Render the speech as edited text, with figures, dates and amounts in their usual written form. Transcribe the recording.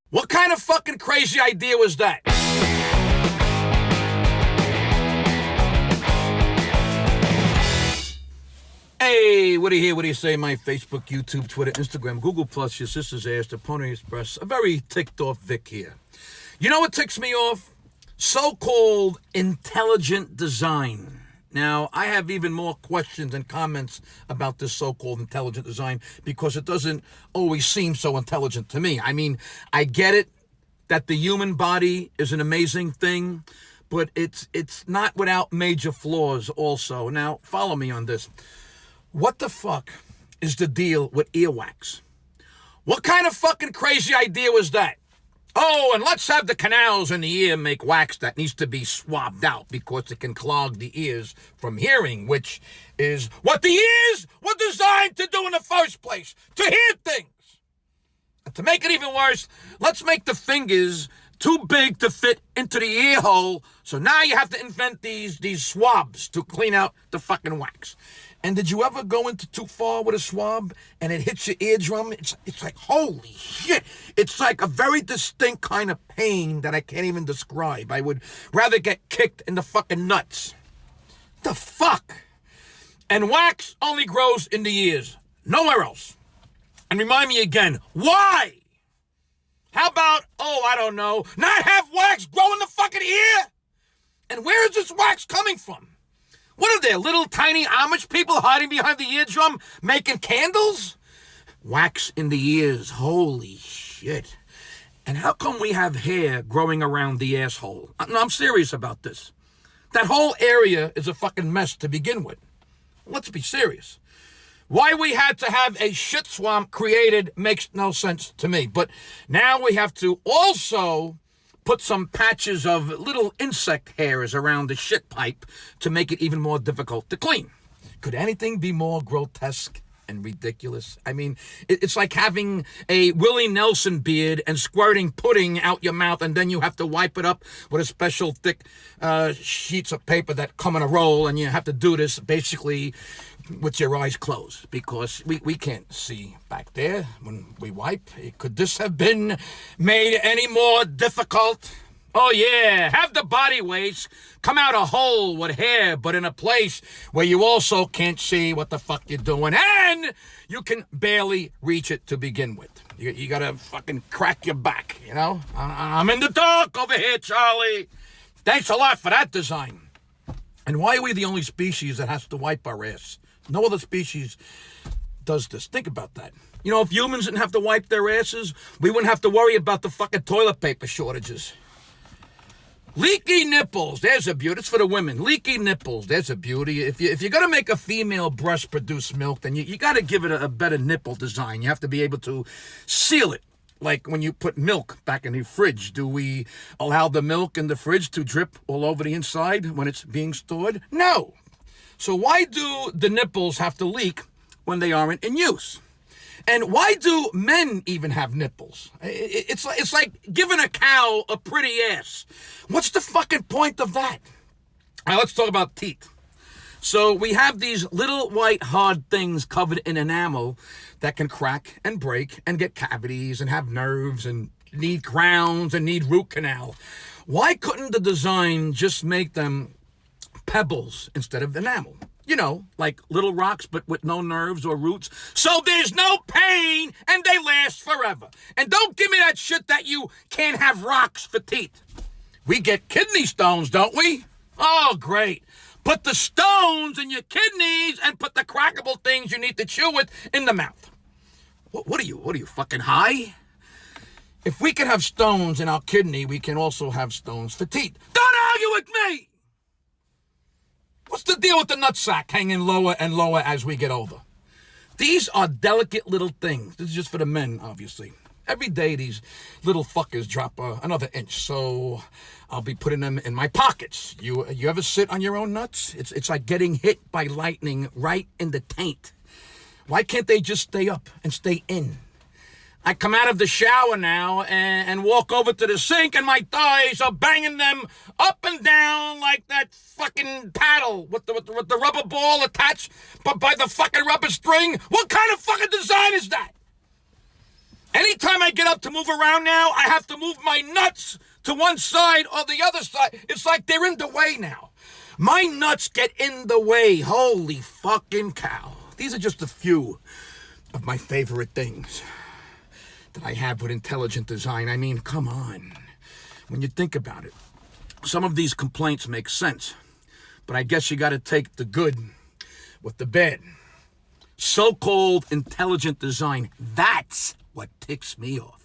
What kind of fucking crazy idea was that? Hey, what do you hear? What do you say? My Facebook, YouTube, Twitter, Instagram, Google Plus, your sister's ass, the Pony Express. A very ticked off Vic here. You know what ticks me off? So-called intelligent design. Now, I have even more questions and comments about this so-called intelligent design because it doesn't always seem so intelligent to me. I mean, I get it that the human body is an amazing thing, but it's not without major flaws also. Now, follow me on this. What the fuck is the deal with earwax? What kind of fucking crazy idea was that? Oh, and let's have the canals in the ear make wax that needs to be swabbed out because it can clog the ears from hearing, which is what the ears were designed to do in the first place, to hear things. And to make it even worse, let's make the fingers too big to fit into the ear hole, so now you have to invent these swabs to clean out the fucking wax. And did you ever go into too far with a swab and it hits your eardrum? It's like, holy shit. It's like a very distinct kind of pain that I can't even describe. I would rather get kicked in the fucking nuts. The fuck? And wax only grows in the ears, nowhere else. And remind me again, why? How about, I don't know, not have wax grow in the fucking ear? And where is this wax coming from? What are there, little tiny Amish people hiding behind the eardrum making candles? Wax in the ears, holy shit. And how come we have hair growing around the asshole? No, I'm serious about this. That whole area is a fucking mess to begin with. Let's be serious. Why we had to have a shit swamp created makes no sense to me. But now we have to also put some patches of little insect hairs around the shit pipe to make it even more difficult to clean. Could anything be more grotesque and ridiculous? I mean, it's like having a Willie Nelson beard and squirting pudding out your mouth, and then you have to wipe it up with a special thick sheets of paper that come in a roll, and you have to do this basically with your eyes closed because we can't see back there when we wipe. Could this have been made any more difficult? Oh yeah, have the body waste come out a hole with hair, but in a place where you also can't see what the fuck you're doing, and you can barely reach it to begin with. You gotta fucking crack your back, you know? I'm in the dark over here, Charlie. Thanks a lot for that design. And why are we the only species that has to wipe our ass? No other species does this. Think about that. You know, if humans didn't have to wipe their asses, we wouldn't have to worry about the fucking toilet paper shortages. Leaky nipples, there's a beauty. It's for the women. Leaky nipples, there's a beauty. If you're going to make a female breast produce milk, then you got to give it a better nipple design. You have to be able to seal it. Like when you put milk back in the fridge. Do we allow the milk in the fridge to drip all over the inside when it's being stored? No. So why do the nipples have to leak when they aren't in use? And why do men even have nipples? It's like giving a cow a pretty ass. What's the fucking point of that? All right, let's talk about teeth. So we have these little white hard things covered in enamel that can crack and break and get cavities and have nerves and need crowns and need root canal. Why couldn't the design just make them pebbles instead of enamel? You know, like little rocks, but with no nerves or roots. So there's no pain and they last forever. And don't give me that shit that you can't have rocks for teeth. We get kidney stones, don't we? Oh, great. Put the stones in your kidneys and put the crackable things you need to chew with in the mouth. What are you, fucking high? If we can have stones in our kidney, we can also have stones for teeth. Don't argue with me! What's the deal with the nutsack hanging lower and lower as we get older? These are delicate little things. This is just for the men, obviously. Every day, these little fuckers drop another inch, so I'll be putting them in my pockets. You ever sit on your own nuts? It's like getting hit by lightning right in the taint. Why can't they just stay up and stay in? I come out of the shower now and walk over to the sink, and my thighs are banging them up and down like that fucking paddle with the rubber ball attached but by the fucking rubber string. What kind of fucking design is that? And Anytime I get up to move around now, I have to move my nuts to one side or the other side. It's like they're in the way now. My nuts get in the way. Holy fucking cow. These are just a few of my favorite things that I have with intelligent design. I mean, come on. When you think about it, some of these complaints make sense, but I guess you got to take the good with the bad. So-called intelligent design, that's what ticks me off.